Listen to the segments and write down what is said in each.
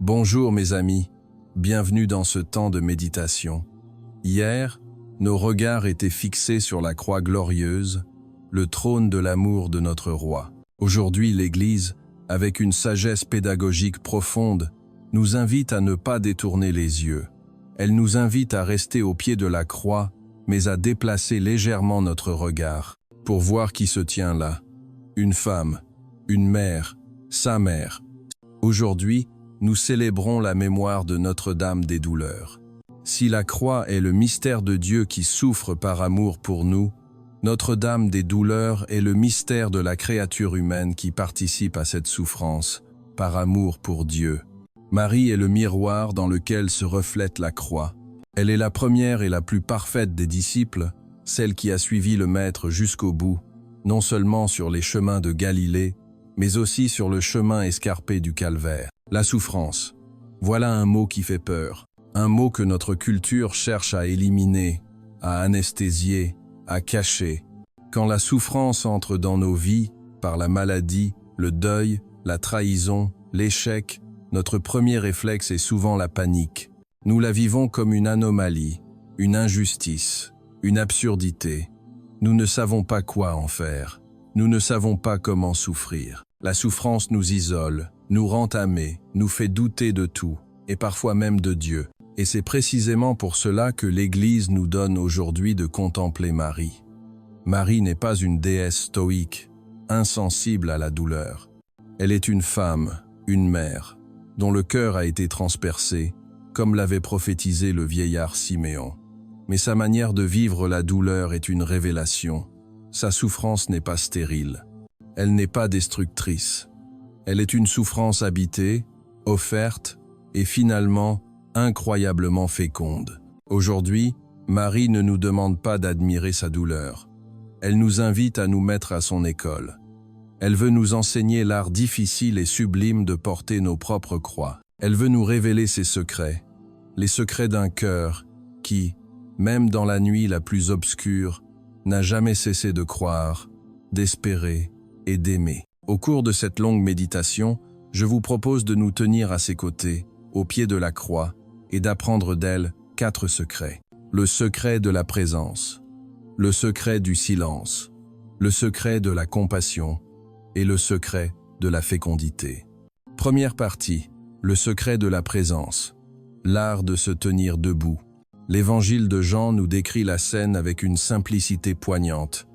Bonjour mes amis, bienvenue dans ce temps de méditation. Hier, nos regards étaient fixés sur la croix glorieuse, le trône de l'amour de notre roi. Aujourd'hui, l'Église, avec une sagesse pédagogique profonde, nous invite à ne pas détourner les yeux. Elle nous invite à rester au pied de la croix, mais à déplacer légèrement notre regard, pour voir qui se tient là. Une femme, une mère, sa mère. Aujourd'hui, nous célébrons la mémoire de Notre-Dame des douleurs. Si la croix est le mystère de Dieu qui souffre par amour pour nous, Notre-Dame des douleurs est le mystère de la créature humaine qui participe à cette souffrance, par amour pour Dieu. Marie est le miroir dans lequel se reflète la croix. Elle est la première et la plus parfaite des disciples, celle qui a suivi le Maître jusqu'au bout, non seulement sur les chemins de Galilée, mais aussi sur le chemin escarpé du Calvaire. La souffrance. Voilà un mot qui fait peur. Un mot que notre culture cherche à éliminer, à anesthésier, à cacher. Quand la souffrance entre dans nos vies, par la maladie, le deuil, la trahison, l'échec, notre premier réflexe est souvent la panique. Nous la vivons comme une anomalie, une injustice, une absurdité. Nous ne savons pas quoi en faire. Nous ne savons pas comment souffrir. La souffrance nous isole, nous rend amés, nous fait douter de tout, et parfois même de Dieu. Et c'est précisément pour cela que l'Église nous donne aujourd'hui de contempler Marie. Marie n'est pas une déesse stoïque, insensible à la douleur. Elle est une femme, une mère, dont le cœur a été transpercé, comme l'avait prophétisé le vieillard Siméon. Mais sa manière de vivre la douleur est une révélation. Sa souffrance n'est pas stérile. Elle n'est pas destructrice. Elle est une souffrance habitée, offerte et finalement incroyablement féconde. Aujourd'hui, Marie ne nous demande pas d'admirer sa douleur. Elle nous invite à nous mettre à son école. Elle veut nous enseigner l'art difficile et sublime de porter nos propres croix. Elle veut nous révéler ses secrets, les secrets d'un cœur qui, même dans la nuit la plus obscure, n'a jamais cessé de croire, d'espérer et d'aimer. Au cours de cette longue méditation, je vous propose de nous tenir à ses côtés, au pied de la croix, et d'apprendre d'elle 4 secrets. Le secret de la présence, le secret du silence, le secret de la compassion et le secret de la fécondité. Première partie, le secret de la présence, l'art de se tenir debout. L'Évangile de Jean nous décrit la scène avec une simplicité poignante.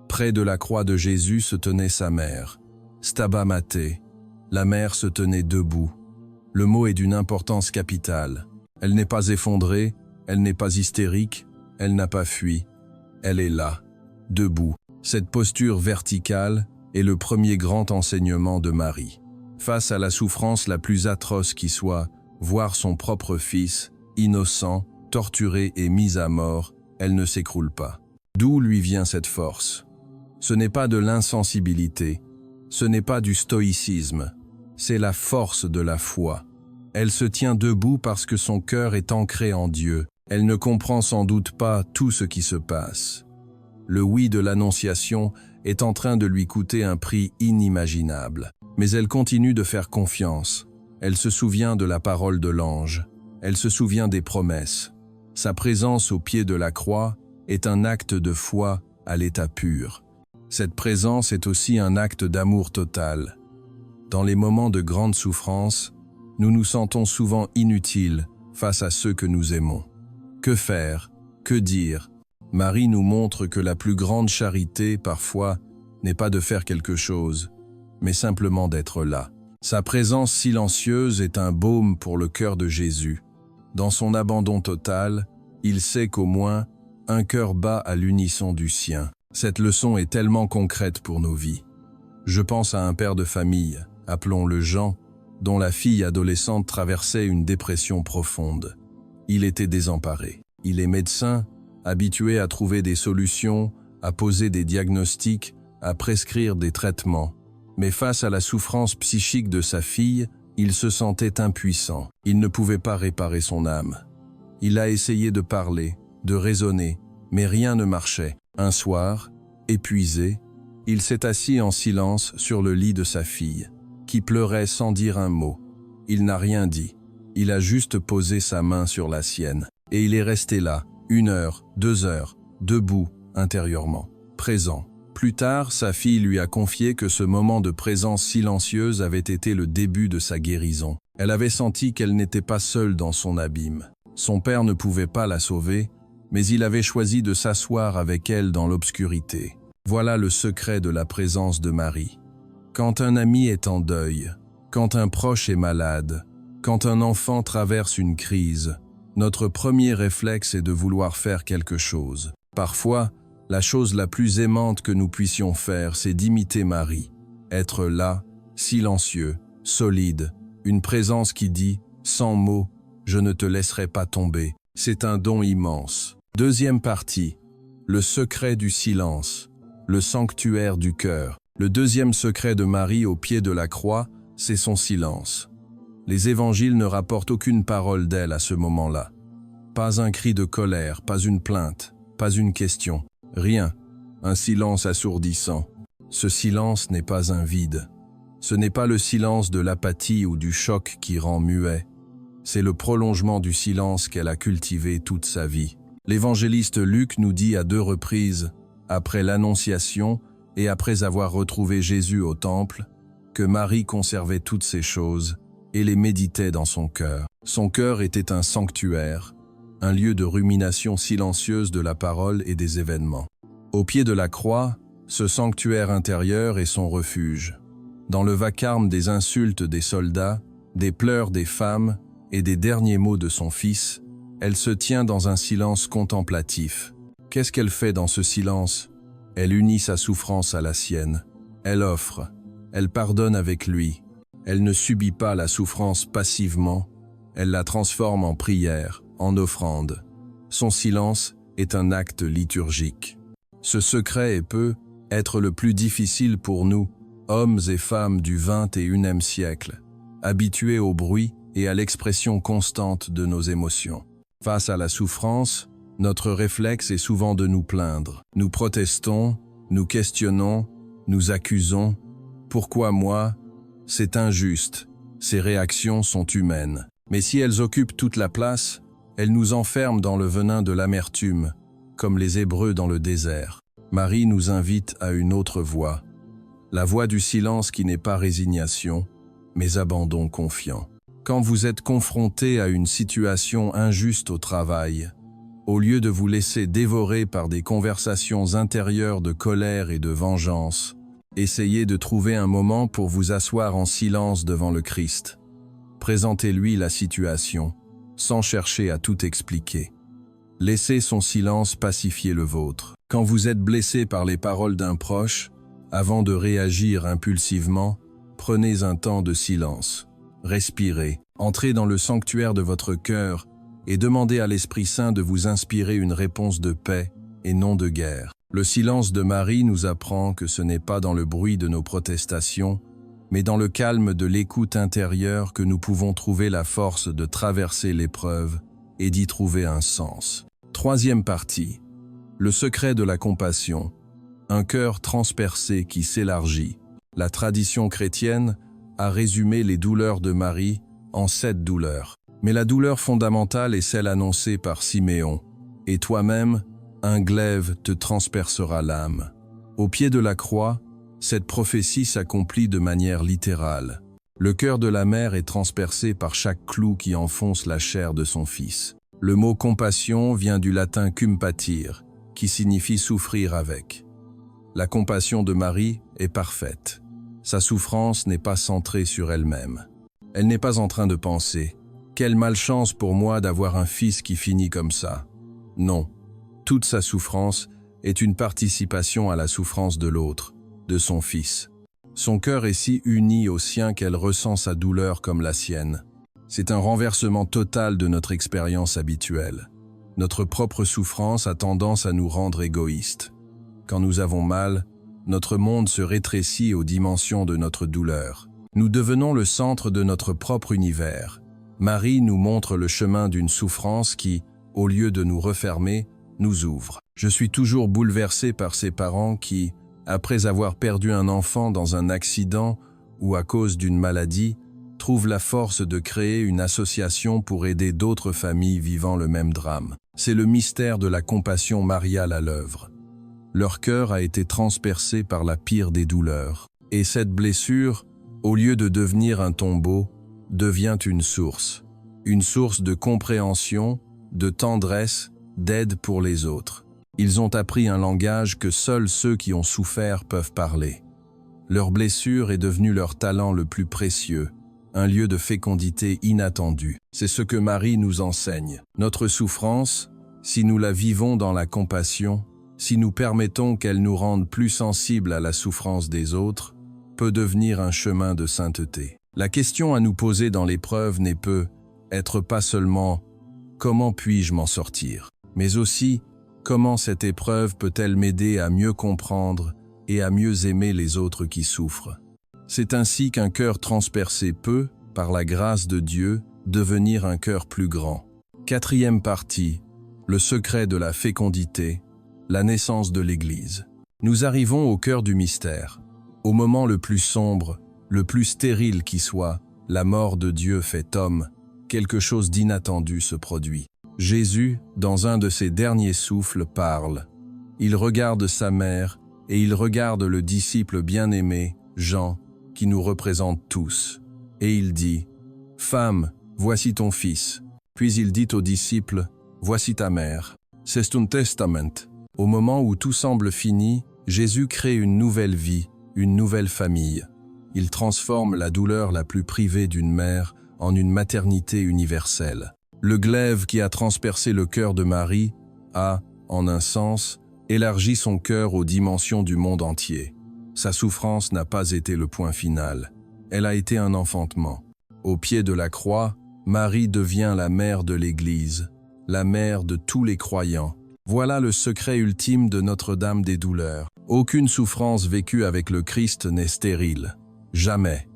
Près de la croix de Jésus se tenait sa mère, Staba Maté. La mère se tenait debout. Le mot est d'une importance capitale. Elle n'est pas effondrée, elle n'est pas hystérique, elle n'a pas fui. Elle est là, debout. Cette posture verticale est le premier grand enseignement de Marie. Face à la souffrance la plus atroce qui soit, voir son propre fils, innocent, torturé et mis à mort, elle ne s'écroule pas. D'où lui vient cette force? Ce n'est pas de l'insensibilité, ce n'est pas du stoïcisme, c'est la force de la foi. Elle se tient debout parce que son cœur est ancré en Dieu. Elle ne comprend sans doute pas tout ce qui se passe. Le oui de l'Annonciation est en train de lui coûter un prix inimaginable. Mais elle continue de faire confiance. Elle se souvient de la parole de l'ange. Elle se souvient des promesses. Sa présence au pied de la croix est un acte de foi à l'état pur. Cette présence est aussi un acte d'amour total. Dans les moments de grande souffrance, nous nous sentons souvent inutiles face à ceux que nous aimons. Que faire? Que dire? Marie nous montre que la plus grande charité, parfois, n'est pas de faire quelque chose, mais simplement d'être là. Sa présence silencieuse est un baume pour le cœur de Jésus. Dans son abandon total, il sait qu'au moins, un cœur bat à l'unisson du sien. Cette leçon est tellement concrète pour nos vies. Je pense à un père de famille, appelons-le Jean, dont la fille adolescente traversait une dépression profonde. Il était désemparé. Il est médecin, habitué à trouver des solutions, à poser des diagnostics, à prescrire des traitements. Mais face à la souffrance psychique de sa fille, il se sentait impuissant. Il ne pouvait pas réparer son âme. Il a essayé de parler, de raisonner, mais rien ne marchait. Un soir, épuisé, il s'est assis en silence sur le lit de sa fille, qui pleurait sans dire un mot. Il n'a rien dit. Il a juste posé sa main sur la sienne. Et il est resté là, 1 heure, 2 heures, debout, intérieurement, présent. Plus tard, sa fille lui a confié que ce moment de présence silencieuse avait été le début de sa guérison. Elle avait senti qu'elle n'était pas seule dans son abîme. Son père ne pouvait pas la sauver, mais il avait choisi de s'asseoir avec elle dans l'obscurité. Voilà le secret de la présence de Marie. Quand un ami est en deuil, quand un proche est malade, quand un enfant traverse une crise, notre premier réflexe est de vouloir faire quelque chose. Parfois, la chose la plus aimante que nous puissions faire, c'est d'imiter Marie. Être là, silencieux, solide, une présence qui dit, sans mots, « Je ne te laisserai pas tomber ». C'est un don immense. Deuxième partie, le secret du silence, le sanctuaire du cœur. Le deuxième secret de Marie au pied de la croix, c'est son silence. Les évangiles ne rapportent aucune parole d'elle à ce moment-là. Pas un cri de colère, pas une plainte, pas une question. Rien, un silence assourdissant. Ce silence n'est pas un vide. Ce n'est pas le silence de l'apathie ou du choc qui rend muet. C'est le prolongement du silence qu'elle a cultivé toute sa vie. L'évangéliste Luc nous dit à 2 reprises, après l'Annonciation et après avoir retrouvé Jésus au temple, que Marie conservait toutes ces choses et les méditait dans son cœur. Son cœur était un sanctuaire, un lieu de rumination silencieuse de la parole et des événements. Au pied de la croix, ce sanctuaire intérieur est son refuge. Dans le vacarme des insultes des soldats, des pleurs des femmes et des derniers mots de son fils, elle se tient dans un silence contemplatif. Qu'est-ce qu'elle fait dans ce silence? Elle unit sa souffrance à la sienne. Elle offre, elle pardonne avec lui. Elle ne subit pas la souffrance passivement, elle la transforme en prière, en offrande. Son silence est un acte liturgique. Ce secret peut être le plus difficile pour nous, hommes et femmes du XXIe siècle, habitués au bruit et à l'expression constante de nos émotions. Face à la souffrance, notre réflexe est souvent de nous plaindre. Nous protestons, nous questionnons, nous accusons. Pourquoi moi? C'est injuste. Ces réactions sont humaines. Mais si elles occupent toute la place, elles nous enferment dans le venin de l'amertume, comme les Hébreux dans le désert. Marie nous invite à une autre voie, la voie du silence qui n'est pas résignation, mais abandon confiant. Quand vous êtes confronté à une situation injuste au travail, au lieu de vous laisser dévorer par des conversations intérieures de colère et de vengeance, essayez de trouver un moment pour vous asseoir en silence devant le Christ. Présentez-lui la situation, sans chercher à tout expliquer. Laissez son silence pacifier le vôtre. Quand vous êtes blessé par les paroles d'un proche, avant de réagir impulsivement, prenez un temps de silence. Respirez, entrez dans le sanctuaire de votre cœur et demandez à l'Esprit Saint de vous inspirer une réponse de paix et non de guerre. Le silence de Marie nous apprend que ce n'est pas dans le bruit de nos protestations, mais dans le calme de l'écoute intérieure que nous pouvons trouver la force de traverser l'épreuve et d'y trouver un sens. Troisième partie, le secret de la compassion, un cœur transpercé qui s'élargit. La tradition chrétienne a résumé les douleurs de Marie en 7 douleurs. Mais la douleur fondamentale est celle annoncée par Siméon. « Et toi-même, un glaive te transpercera l'âme. » Au pied de la croix, cette prophétie s'accomplit de manière littérale. Le cœur de la mère est transpercé par chaque clou qui enfonce la chair de son fils. Le mot compassion vient du latin cumpatir, qui signifie souffrir avec. La compassion de Marie est parfaite. Sa souffrance n'est pas centrée sur elle-même. Elle n'est pas en train de penser « Quelle malchance pour moi d'avoir un fils qui finit comme ça ». Non, toute sa souffrance est une participation à la souffrance de l'autre, de son fils. Son cœur est si uni au sien qu'elle ressent sa douleur comme la sienne. C'est un renversement total de notre expérience habituelle. Notre propre souffrance a tendance à nous rendre égoïstes. Quand nous avons mal, notre monde se rétrécit aux dimensions de notre douleur. Nous devenons le centre de notre propre univers. Marie nous montre le chemin d'une souffrance qui, au lieu de nous refermer, nous ouvre. Je suis toujours bouleversé par ces parents qui, après avoir perdu un enfant dans un accident ou à cause d'une maladie, trouve la force de créer une association pour aider d'autres familles vivant le même drame. C'est le mystère de la compassion mariale à l'œuvre. Leur cœur a été transpercé par la pire des douleurs. Et cette blessure, au lieu de devenir un tombeau, devient une source de compréhension, de tendresse, d'aide pour les autres. Ils ont appris un langage que seuls ceux qui ont souffert peuvent parler. Leur blessure est devenue leur talent le plus précieux, un lieu de fécondité inattendu. C'est ce que Marie nous enseigne. Notre souffrance, si nous la vivons dans la compassion, si nous permettons qu'elle nous rende plus sensibles à la souffrance des autres, peut devenir un chemin de sainteté. La question à nous poser dans l'épreuve n'est peut-être pas seulement « comment puis-je m'en sortir ?», mais aussi « comment cette épreuve peut-elle m'aider à mieux comprendre et à mieux aimer les autres qui souffrent ?» C'est ainsi qu'un cœur transpercé peut, par la grâce de Dieu, devenir un cœur plus grand. Quatrième partie, le secret de la fécondité, la naissance de l'Église. Nous arrivons au cœur du mystère. Au moment le plus sombre, le plus stérile qui soit, la mort de Dieu fait homme, quelque chose d'inattendu se produit. Jésus, dans un de ses derniers souffles, parle. Il regarde sa mère et il regarde le disciple bien-aimé, Jean, qui nous représente tous. Et il dit, « Femme, voici ton fils. » Puis il dit aux disciples, « Voici ta mère. » C'est un testament. Au moment où tout semble fini, Jésus crée une nouvelle vie, une nouvelle famille. Il transforme la douleur la plus privée d'une mère en une maternité universelle. Le glaive qui a transpercé le cœur de Marie a, en un sens, élargi son cœur aux dimensions du monde entier. Sa souffrance n'a pas été le point final. Elle a été un enfantement. Au pied de la croix, Marie devient la mère de l'Église, la mère de tous les croyants. Voilà le secret ultime de Notre-Dame des douleurs. Aucune souffrance vécue avec le Christ n'est stérile. Jamais.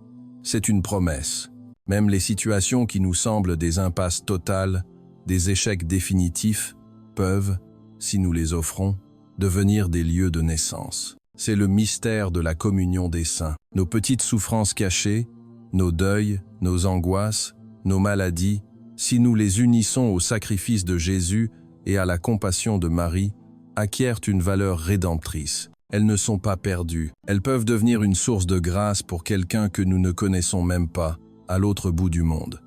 C'est une promesse. Même les situations qui nous semblent des impasses totales, des échecs définitifs, peuvent, si nous les offrons, devenir des lieux de naissance. C'est le mystère de la communion des saints. Nos petites souffrances cachées, nos deuils, nos angoisses, nos maladies, si nous les unissons au sacrifice de Jésus et à la compassion de Marie, acquièrent une valeur rédemptrice. Elles ne sont pas perdues. Elles peuvent devenir une source de grâce pour quelqu'un que nous ne connaissons même pas, à l'autre bout du monde.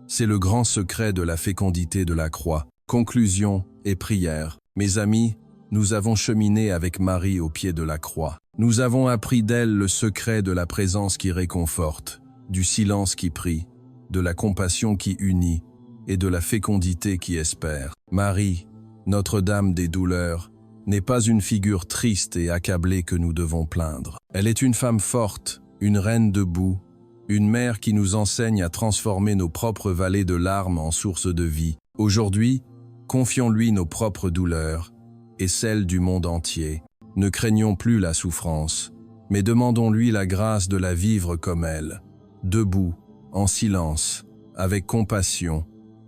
C'est le grand secret de la fécondité de la croix. Conclusion et prière. Mes amis, nous avons cheminé avec Marie au pied de la croix. Nous avons appris d'elle le secret de la présence qui réconforte, du silence qui prie, de la compassion qui unit et de la fécondité qui espère. Marie, Notre-Dame des douleurs, n'est pas une figure triste et accablée que nous devons plaindre. Elle est une femme forte, une reine debout, une mère qui nous enseigne à transformer nos propres vallées de larmes en sources de vie. Aujourd'hui, confions-lui nos propres douleurs et celles du monde entier. Ne craignons plus la souffrance, mais demandons-lui la grâce de la vivre comme elle, debout, en silence, avec compassion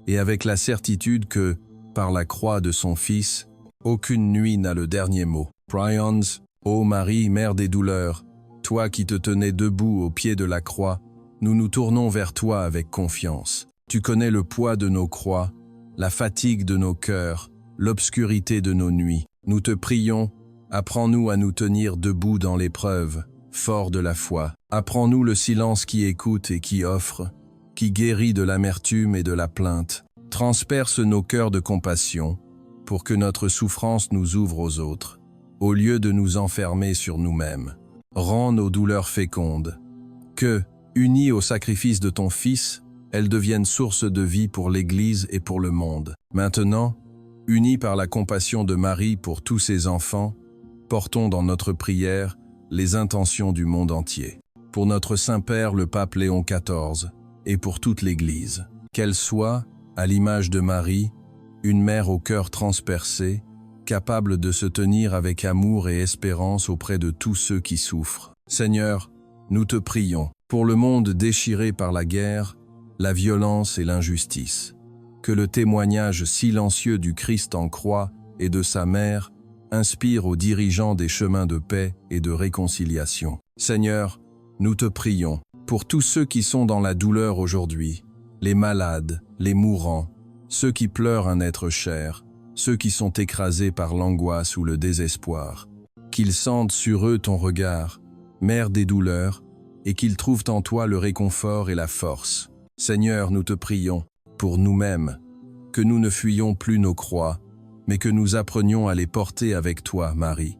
et avec la certitude que, par la croix de son Fils, aucune nuit n'a le dernier mot. Prions, ô Marie, mère des douleurs, toi qui te tenais debout au pied de la croix, nous nous tournons vers toi avec confiance. Tu connais le poids de nos croix, la fatigue de nos cœurs, l'obscurité de nos nuits. Nous te prions, apprends-nous à nous tenir debout dans l'épreuve, forts de la foi. Apprends-nous le silence qui écoute et qui offre, qui guérit de l'amertume et de la plainte. Transperce nos cœurs de compassion, pour que notre souffrance nous ouvre aux autres, au lieu de nous enfermer sur nous-mêmes. Rends nos douleurs fécondes, que, unies au sacrifice de ton Fils, elles deviennent source de vie pour l'Église et pour le monde. Maintenant, unis par la compassion de Marie pour tous ses enfants, portons dans notre prière les intentions du monde entier. Pour notre Saint-Père le Pape Léon XIV, et pour toute l'Église. Qu'elle soit, à l'image de Marie, une mère au cœur transpercé, capable de se tenir avec amour et espérance auprès de tous ceux qui souffrent. Seigneur, nous te prions, pour le monde déchiré par la guerre, la violence et l'injustice, que le témoignage silencieux du Christ en croix et de sa mère inspire aux dirigeants des chemins de paix et de réconciliation. Seigneur, nous te prions, Pour tous ceux qui sont dans la douleur aujourd'hui, les malades, les mourants, ceux qui pleurent un être cher, ceux qui sont écrasés par l'angoisse ou le désespoir, qu'ils sentent sur eux ton regard, Mère des douleurs, et qu'ils trouvent en toi le réconfort et la force. Seigneur, nous te prions, pour nous-mêmes, que nous ne fuyions plus nos croix, mais que nous apprenions à les porter avec toi, Marie,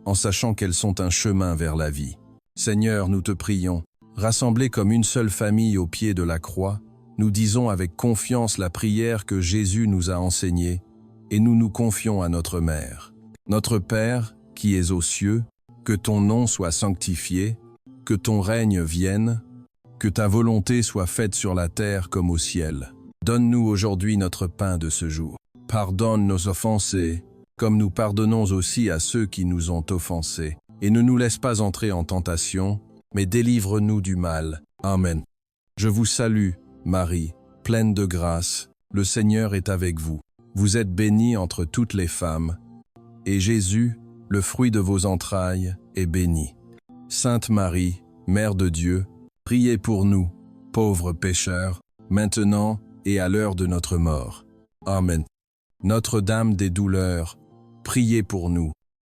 en sachant qu'elles sont un chemin vers la vie. Seigneur, nous te prions, rassemblés comme une seule famille au pied de la croix, nous disons avec confiance la prière que Jésus nous a enseignée, et nous nous confions à notre Mère. Notre Père, qui es aux cieux, que ton nom soit sanctifié, que ton règne vienne, que ta volonté soit faite sur la terre comme au ciel. Donne-nous aujourd'hui notre pain de ce jour. Pardonne nos offensés, comme nous pardonnons aussi à ceux qui nous ont offensés. Et ne nous laisse pas entrer en tentation, mais délivre-nous du mal. Amen. Je vous salue, Marie, pleine de grâce, le Seigneur est avec vous. Vous êtes bénie entre toutes les femmes, et Jésus, le fruit de vos entrailles, est béni. Sainte Marie, Mère de Dieu, priez pour nous, pauvres pécheurs, maintenant et à l'heure de notre mort. Amen. Notre-Dame des douleurs, priez pour nous.